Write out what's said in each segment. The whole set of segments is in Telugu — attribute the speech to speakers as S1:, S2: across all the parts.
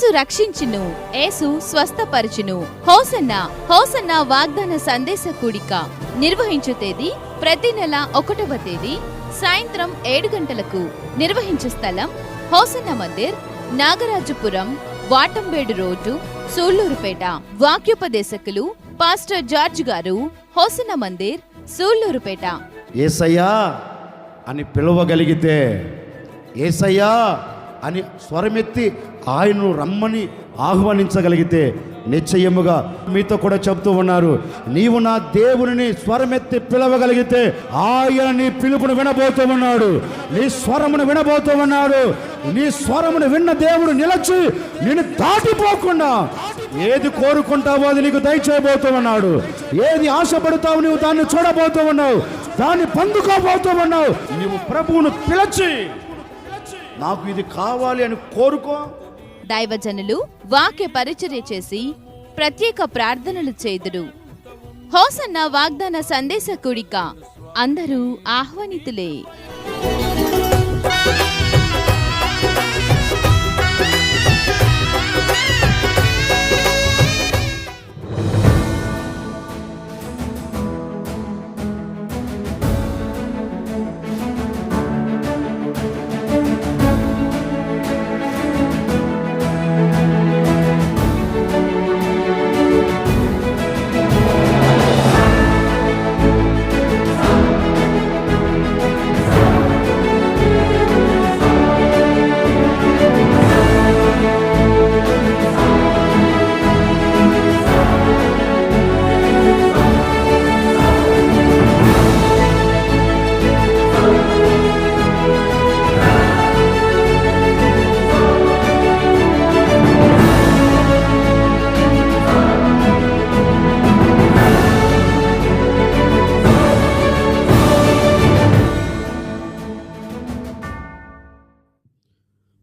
S1: యేసు రక్షించును, యేసు స్వస్థపరచును. హోసన్నా హోసన్నా వాగ్దాన సందేశ కూడిక నిర్వహించు తేదీ ప్రతి నెల 1వ తేదీ సాయంత్రం 7 గంటలకు. నిర్వహించు స్థలం hosanna Mandir, Nagarajapuram, వాటంబేడు road, Sullurpeta. వాక్యోపదేశకులు pastor George గారు, హోసన్నా మందిర్, సూళ్లూరుపేట.
S2: యేసయ్యా అని పిలవగలిగితే, యేసయ్యా అని స్వరమెత్తి ఆయనను రమ్మని ఆహ్వానించగలిగితే నిశ్చయముగా మీతో కూడా చెప్తూ ఉన్నారు, నీవు నా దేవుని స్వరమెత్తి పిలవగలిగితే ఆయన నీ పిలుపును వినబోతూ ఉన్నాడు, నీ స్వరమును వినబోతూ ఉన్నాడు. నీ స్వరమును విన్న దేవుడు నిలచి నిన్ను దాటిపోకుండా ఏది కోరుకుంటావో అది నీకు దయచేయబోతూ ఉన్నాడు. ఏది ఆశపడతావు నువ్వు దాన్ని చూడబోతూ ఉన్నావు, దాన్ని పొందుకోబోతూ ఉన్నావు. నీవు ప్రభువును పిలిచి నాకు ఇది కావాలి అని కోరుకో.
S1: దైవజనులు వాక్య పరిచర్య చేసి ప్రత్యేక ప్రార్థనలు చేదురు. హోసన్నా వాగ్దాన సందేశ కూడిక అందరూ ఆహ్వానితులే.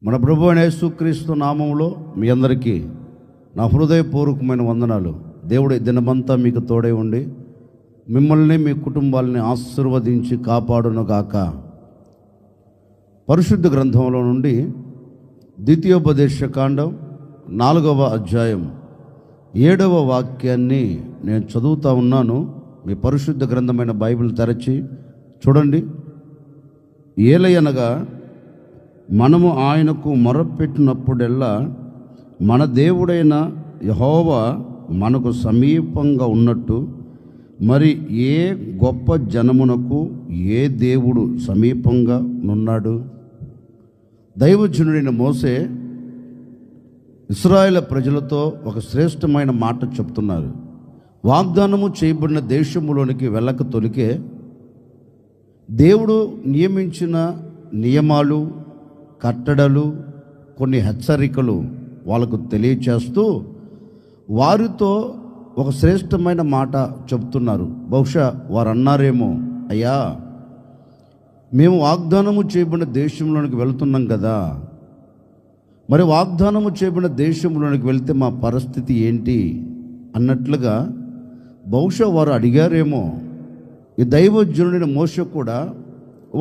S2: మన ప్రభు అయిన యేసుక్రీస్తు నామములో మీ అందరికీ నా హృదయపూర్వకమైన వందనాలు. దేవుడి దినమంతా మీకు తోడై ఉండి మిమ్మల్ని మీ కుటుంబాలని ఆశీర్వదించి కాపాడునుగాక. పరిశుద్ధ గ్రంథంలో నుండి ద్వితీయోపదేశకాండం 4వ అధ్యాయం 7వ వాక్యాన్ని నేను చదువుతా ఉన్నాను. మీ పరిశుద్ధ గ్రంథమైన బైబిల్ తెరచి చూడండి. ఏలయనగా మనము ఆయనకు మొరపెట్టినప్పుడెల్లా మన దేవుడైన యెహోవా మనకు సమీపంగా ఉన్నట్టు మరి ఏ గొప్ప జనమునకు ఏ దేవుడు సమీపంగా నున్నాడు? దైవజనుడైన మోసే ఇశ్రాయేలు ప్రజలతో ఒక శ్రేష్టమైన మాట చెప్తున్నారు. వాగ్దానము చేయబడిన దేశములోనికి వెళ్ళక తొలికే దేవుడు నియమించిన నియమాలు, కట్టడలు, కొన్ని హెచ్చరికలు వాళ్ళకు తెలియచేస్తూ వారితో ఒక శ్రేష్టమైన మాట చెప్తున్నారు. బహుశా వారు అన్నారేమో, అయ్యా మేము వాగ్దానము చేయబడిన దేశంలోనికి వెళ్తున్నాం కదా, మరి వాగ్దానము చేయబడిన దేశంలోనికి వెళ్తే మా పరిస్థితి ఏంటి అన్నట్లుగా బహుశా వారు అడిగారేమో. ఈ దైవజనుడైన మోషే కూడా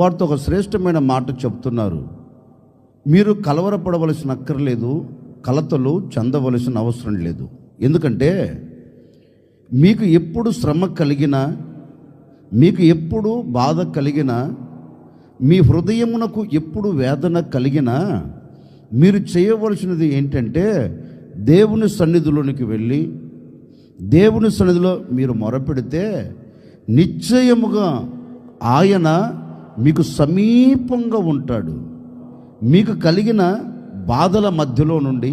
S2: వారితో ఒక శ్రేష్టమైన మాట చెప్తున్నారు. మీరు కలవరపడవలసిన అక్కర్లేదు, కలతలు చెందవలసిన అవసరం లేదు. ఎందుకంటే మీకు ఎప్పుడు శ్రమ కలిగినా, మీకు ఎప్పుడు బాధ కలిగినా, మీ హృదయమునకు ఎప్పుడు వేదన కలిగినా మీరు చేయవలసినది ఏంటంటే దేవుని సన్నిధిలోనికి వెళ్ళి దేవుని సన్నిధిలో మీరు మొరపెడితే నిశ్చయముగా ఆయన మీకు సమీపంగా ఉంటాడు. మీకు కలిగిన బాధల మధ్యలో నుండి,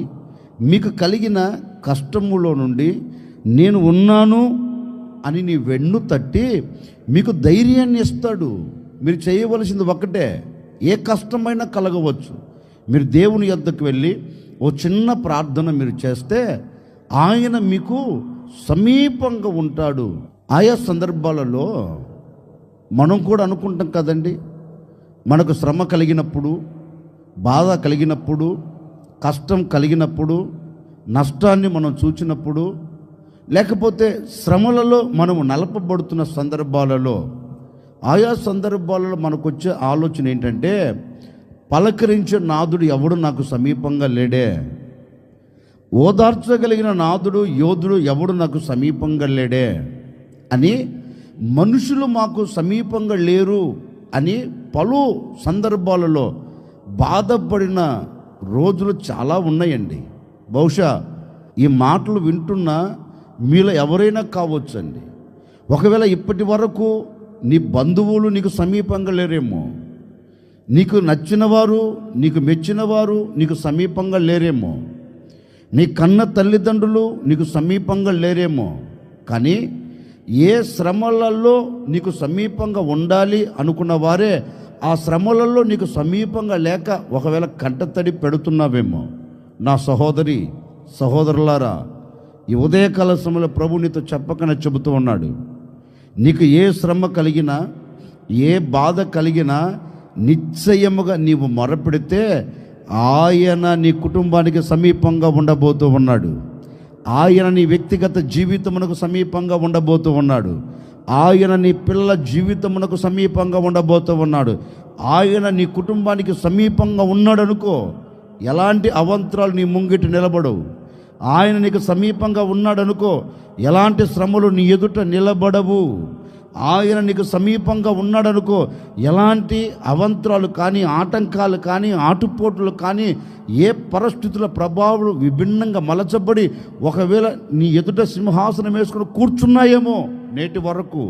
S2: మీకు కలిగిన కష్టములో నుండి నేను ఉన్నాను అని నీ వెన్ను తట్టి మీకు ధైర్యాన్ని ఇస్తాడు. మీరు చేయవలసింది ఒకటే, ఏ కష్టమైనా కలగవచ్చు, మీరు దేవుని యొద్దకు వెళ్ళి ఓ చిన్న ప్రార్థన మీరు చేస్తే ఆయన మీకు సమీపంగా ఉంటాడు. ఆయా సందర్భాలలో మనం కూడా అనుకుంటాం కదండి, మనకు శ్రమ కలిగినప్పుడు, బాధ కలిగినప్పుడు, కష్టం కలిగినప్పుడు, నష్టాన్ని మనం చూచినప్పుడు, లేకపోతే శ్రమలలో మనము నలపబడుతున్న సందర్భాలలో, ఆయా సందర్భాలలో మనకు వచ్చే ఆలోచన ఏంటంటే, పలకరించే నాదుడు ఎవడు నాకు సమీపంగా లేడే, ఓదార్చగలిగిన నాథుడు యోధుడు ఎవడు నాకు సమీపంగా లేడే అని, మనుషులు మాకు సమీపంగా లేరు అని పలు సందర్భాలలో బాధపడిన రోజులు చాలా ఉన్నాయండి. బహుశా ఈ మాటలు వింటున్న మీలో ఎవరైనా కావచ్చండి. ఒకవేళ ఇప్పటి వరకు నీ బంధువులు నీకు సమీపంగా లేరేమో, నీకు నచ్చినవారు, నీకు మెచ్చినవారు నీకు సమీపంగా లేరేమో, నీ కన్న తల్లిదండ్రులు నీకు సమీపంగా లేరేమో. కానీ ఏ శ్రమలలో నీకు సమీపంగా ఉండాలి అనుకున్న వారే ఆ శ్రమలలో నీకు సమీపంగా లేక ఒకవేళ కంటతడి పెడుతున్నావేమో. నా సహోదరి సహోదరులారా, ఈ ఉదయకాల సమయంలో ప్రభు నీతో చెప్పకనే చెబుతూ ఉన్నాడు. నీకు ఏ శ్రమ కలిగినా, ఏ బాధ కలిగినా నిశ్చయముగా నీవు మొరపెడితే ఆయన నీ కుటుంబానికి సమీపంగా ఉండబోతూ ఉన్నాడు. ఆయన నీ వ్యక్తిగత జీవితమునకు సమీపంగా ఉండబోతూ ఉన్నాడు. ఆయన నీ పిల్లల జీవితమునకు సమీపంగా ఉండబోతూ ఉన్నాడు. ఆయన నీ కుటుంబానికి సమీపంగా ఉన్నాడు అనుకో, ఎలాంటి అవంతరాలు నీ ముంగిటి నిలబడవు. ఆయన నీకు సమీపంగా ఉన్నాడు అనుకో, ఎలాంటి శ్రమలు నీ ఎదుట నిలబడవు. ఆయన నీకు సమీపంగా ఉన్నాడనుకో, ఎలాంటి అవంతరాలు కానీ, ఆటంకాలు కానీ, ఆటుపోట్లు కానీ, ఏ పరిస్థితుల ప్రభావం విభిన్నంగా మలచబడి ఒకవేళ నీ ఎదుట సింహాసనం వేసుకుని కూర్చున్నాయేమో నేటి వరకు,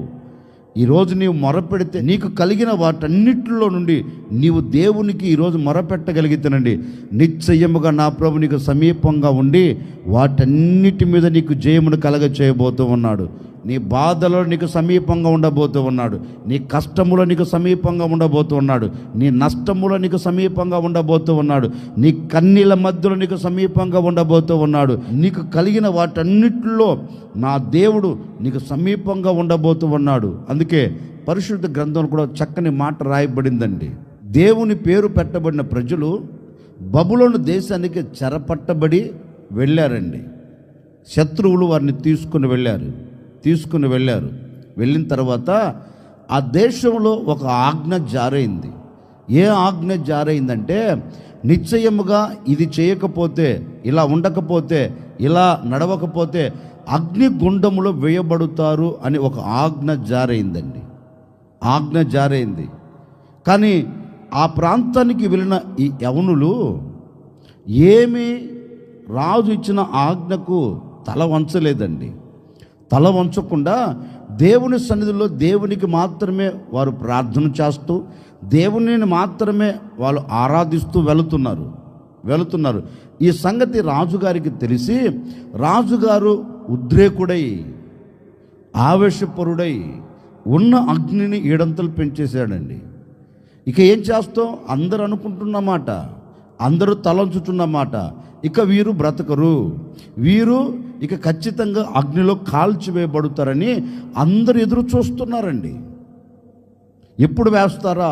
S2: ఈరోజు నీవు మొరపెడితే నీకు కలిగిన వాటన్నిటిలో నుండి నీవు దేవునికి ఈరోజు మొరపెట్టగలిగితేనండి, నిశ్చయముగా నా ప్రభు నీకు సమీపంగా ఉండి వాటన్నిటి మీద నీకు జయమును కలగ చేయబోతూ ఉన్నాడు. నీ బాధలో నీకు సమీపంగా ఉండబోతూ ఉన్నాడు. నీ కష్టములో నీకు సమీపంగా ఉండబోతూ ఉన్నాడు. నీ నష్టములో నీకు సమీపంగా ఉండబోతూ ఉన్నాడు. నీ కన్నీళ్ళ మధ్యలో నీకు సమీపంగా ఉండబోతూ ఉన్నాడు. నీకు కలిగిన వాటన్నిటిలో నా దేవుడు నీకు సమీపంగా ఉండబోతూ ఉన్నాడు. అందుకే పరిశుద్ధ గ్రంథంలో కూడా చక్కని మాట రాయబడిందండి. దేవుని పేరు పెట్టబడిన ప్రజలు బబులోను దేశానికి చెరపట్టబడి వెళ్ళారండి. శత్రువులు వారిని తీసుకుని వెళ్ళారు. వెళ్ళిన తర్వాత ఆ దేశంలో ఒక ఆజ్ఞ జారైంది. ఏ ఆజ్ఞ జారైందంటే, నిశ్చయముగా ఇది చేయకపోతే, ఇలా ఉండకపోతే, ఇలా నడవకపోతే అగ్నిగుండములో వేయబడుతారు అని ఒక ఆజ్ఞ జారైందండి. ఆజ్ఞ జారైంది. కానీ ఆ ప్రాంతానికి వెళ్ళిన ఈ యవనులు ఏమీ రాజు ఇచ్చిన ఆజ్ఞకు తల వంచలేదండి. తల వంచకుండా దేవుని సన్నిధిలో దేవునికి మాత్రమే వారు ప్రార్థన చేస్తూ, దేవునిని మాత్రమే వాళ్ళు ఆరాధిస్తూ వెళుతున్నారు. ఈ సంగతి రాజుగారికి తెలిసి రాజుగారు ఉద్రేకుడై, ఆవేశపరుడై ఉన్న అగ్నిని ఏడంతలు పెంచేశాడండి. ఇక ఏం చేస్తాం, అందరూ అనుకుంటున్నమాట, అందరూ తలంచుతున్నమాట, ఇక వీరు బ్రతకరు, వీరు ఇక ఖచ్చితంగా అగ్నిలో కాల్చివేయబడతారని అందరూ ఎదురు చూస్తున్నారండి. ఎప్పుడు వేస్తారా,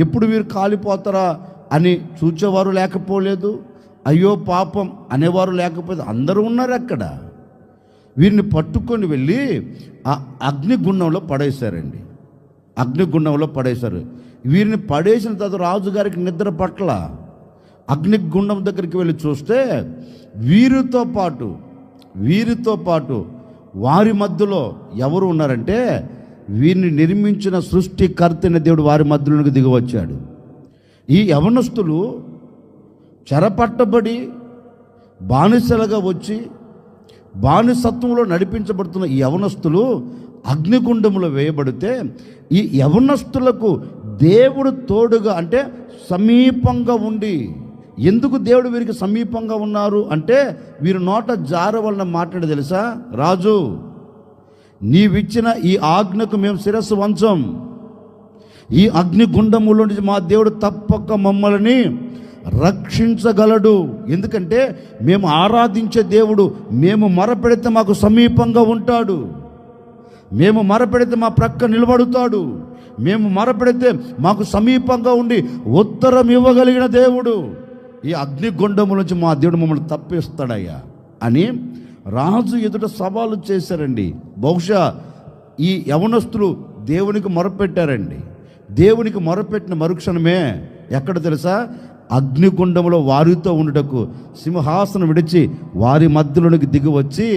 S2: ఎప్పుడు వీరు కాలిపోతారా అని చూచేవారు లేకపోలేదు, అయ్యో పాపం అనేవారు లేకపోతే అందరూ ఉన్నారు అక్కడ. వీరిని పట్టుకొని వెళ్ళి ఆ అగ్నిగుండంలో పడేశారండి. అగ్నిగుండంలో పడేశారు. వీరిని పడేసిన తర్వాత రాజుగారికి నిద్ర పట్ల అగ్నిగుండం దగ్గరికి వెళ్ళి చూస్తే వీరితో పాటు వారి మధ్యలో ఎవరు ఉన్నారంటే, వీరిని నిర్మించిన సృష్టికర్తైన దేవుడు వారి మధ్యలోకి దిగి వచ్చాడు. ఈ యవనస్తులు చెరపట్టబడి బానిసలుగా వచ్చి బానిసత్వంలో నడిపించబడుతున్న ఈ యవనస్తులు అగ్నిగుండంలో వేయబడితే, ఈ యవనస్తులకు దేవుడు తోడుగా, అంటే సమీపంగా ఉండి, ఎందుకు దేవుడు వీరికి సమీపంగా ఉన్నారు అంటే, వీరి నోట జార వలన మాట్లాడి తెలుసా, రాజు నీవిచ్చిన ఈ ఆజ్ఞకు మేము శిరస్సు వంచం, ఈ అగ్నిగుండములో నుంచి మా దేవుడు తప్పక మమ్మల్ని రక్షించగలడు. ఎందుకంటే మేము ఆరాధించే దేవుడు, మేము మొరపెడితే మాకు సమీపంగా ఉంటాడు, మేము మొరపెడితే మా ప్రక్క నిలబడుతాడు, మేము మొరపెడితే మాకు సమీపంగా ఉండి ఉత్తరం ఇవ్వగలిగిన దేవుడు, ఈ అగ్నిగుండము నుంచి మా దేవుడు మమ్మల్ని తప్పిస్తాడయ్యా అని రాజు ఎదుట సవాలు చేశారండి. బహుశా ఈ యవనస్తులు దేవునికి మొరపెట్టారండి. దేవునికి మొరపెట్టిన మరుక్షణమే ఎక్కడ తెలుసా, అగ్నిగుండంలో వారితో ఉండుటకు సింహాసనం విడిచి వారి మధ్యలోనికి దిగి వచ్చి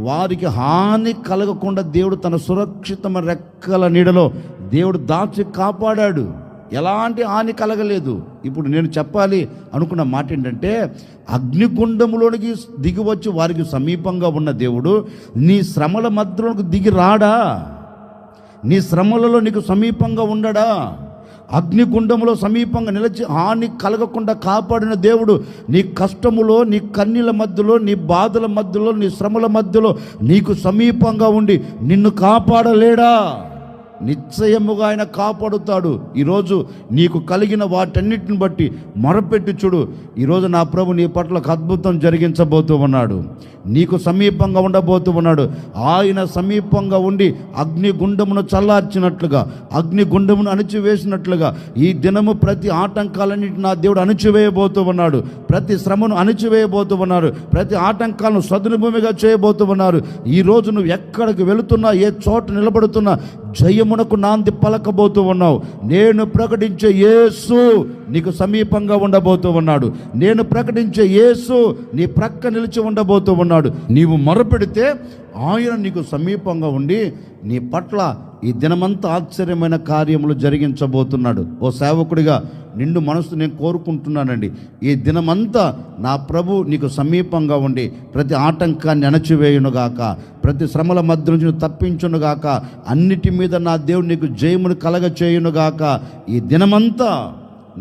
S2: వారికి హాని కలగకుండా దేవుడు తన సురక్షితమైన రెక్కల నీడలో దేవుడు దాచి కాపాడాడు. ఎలాంటి హాని కలగలేదు. ఇప్పుడు నేను చెప్పాలి అనుకున్న మాట ఏంటంటే, అగ్నిగుండంలోనికి దిగి వచ్చి వారికి సమీపంగా ఉన్న దేవుడు నీ శ్రమల మధ్యలోకి దిగి రాడా? నీ శ్రమలలో నీకు సమీపంగా ఉండడా? అగ్నిగుండంలో సమీపంగా నిలిచి హాని కలగకుండా కాపాడిన దేవుడు నీ కష్టములో, నీ కన్నీల మధ్యలో, నీ బాధల మధ్యలో, నీ శ్రమల మధ్యలో నీకు సమీపంగా ఉండి నిన్ను కాపాడలేడా? నిశ్చయముగా ఆయన కాపాడుతాడు. ఈరోజు నీకు కలిగిన వాటన్నిటిని బట్టి మొరపెట్టి చూడు. ఈరోజు నా ప్రభు నీ పట్ల అద్భుతం జరిగించబోతూ ఉన్నాడు. నీకు సమీపంగా ఉండబోతూ ఉన్నాడు. ఆయన సమీపంగా ఉండి అగ్నిగుండమును చల్లార్చినట్లుగా, అగ్నిగుండమును అణిచివేసినట్లుగా ఈ దినము ప్రతి ఆటంకాలన్నిటి నా దేవుడు అణిచివేయబోతూ ఉన్నాడు. ప్రతి శ్రమను అణిచివేయబోతూ ఉన్నారు. ప్రతి ఆటంకాలను సదునుభూమిగా చేయబోతూ ఉన్నారు. ఈరోజు నువ్వు ఎక్కడికి వెళుతున్నా, ఏ చోట నిలబడుతున్నా జయమునకు నాంది పలకబోతూ ఉన్నావు. నేను ప్రకటించే యేసు నీకు సమీపంగా ఉండబోతూ ఉన్నాడు. నేను ప్రకటించే యేసు నీ ప్రక్క నిలిచి ఉండబోతూ ఉన్నాడు. నీవు మొరపెడితే ఆయన నీకు సమీపంగా ఉండి నీ పట్ల ఈ దినమంతా ఆశ్చర్యమైన కార్యములు జరిగించబోతున్నాడు. ఓ సేవకుడిగా నిండు మనసు నేను కోరుకుంటున్నానండి, ఈ దినమంతా నా ప్రభు నీకు సమీపంగా ఉండి ప్రతి ఆటంకాన్ని అణచివేయునుగాక, ప్రతి శ్రమల మధ్య నుంచి తప్పించునుగాక, అన్నిటి మీద నా దేవుడు నీకు జయమును కలగ చేయునుగాక. ఈ దినమంతా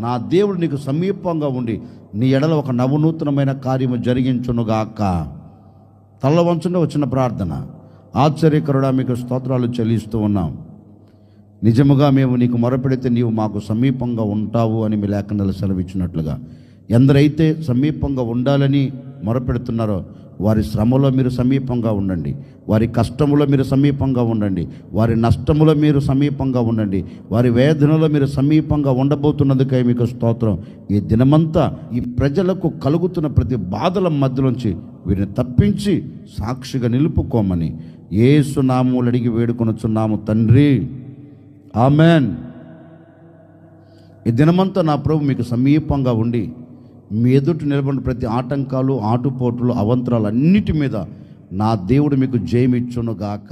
S2: నా దేవుడు నీకు సమీపంగా ఉండి నీ ఎడల ఒక నవనూతనమైన కార్యము జరిగించునుగాక. తల్ల వంచండి, వచ్చిన ప్రార్థన. ఆశ్చర్యకరుడా, మీకు స్తోత్రాలు చెల్లిస్తూ ఉన్నాం. నిజముగా మేము నీకు మొరపెడితే నీవు మాకు సమీపంగా ఉంటావు అని మీ లేఖనాలు సెలవిచ్చినట్లుగా ఎందరైతే సమీపంగా ఉండాలని మొరపెడుతున్నారో వారి శ్రమలో మీరు సమీపంగా ఉండండి, వారి కష్టములో మీరు సమీపంగా ఉండండి, వారి నష్టములో మీరు సమీపంగా ఉండండి, వారి వేదనలో మీరు సమీపంగా ఉండబోతున్నందుకై మీకు స్తోత్రం. ఈ దినమంతా ఈ ప్రజలకు కలుగుతున్న ప్రతి బాధల మధ్యలోంచి వీరిని తప్పించి సాక్షిగా నిలుపుకోమని యేసు నామములో అడిగి వేడుకొనుచున్నాము తండ్రి, ఆమెన్. ఈ దినమంతా నా ప్రభు మీకు సమీపంగా ఉండి మీ ఎదుటి నిలబడిన ప్రతి ఆటంకాలు, ఆటుపోటులు, అవంతరాలు అన్నిటి మీద నా దేవుడు మీకు జయమిచ్చునుగాక.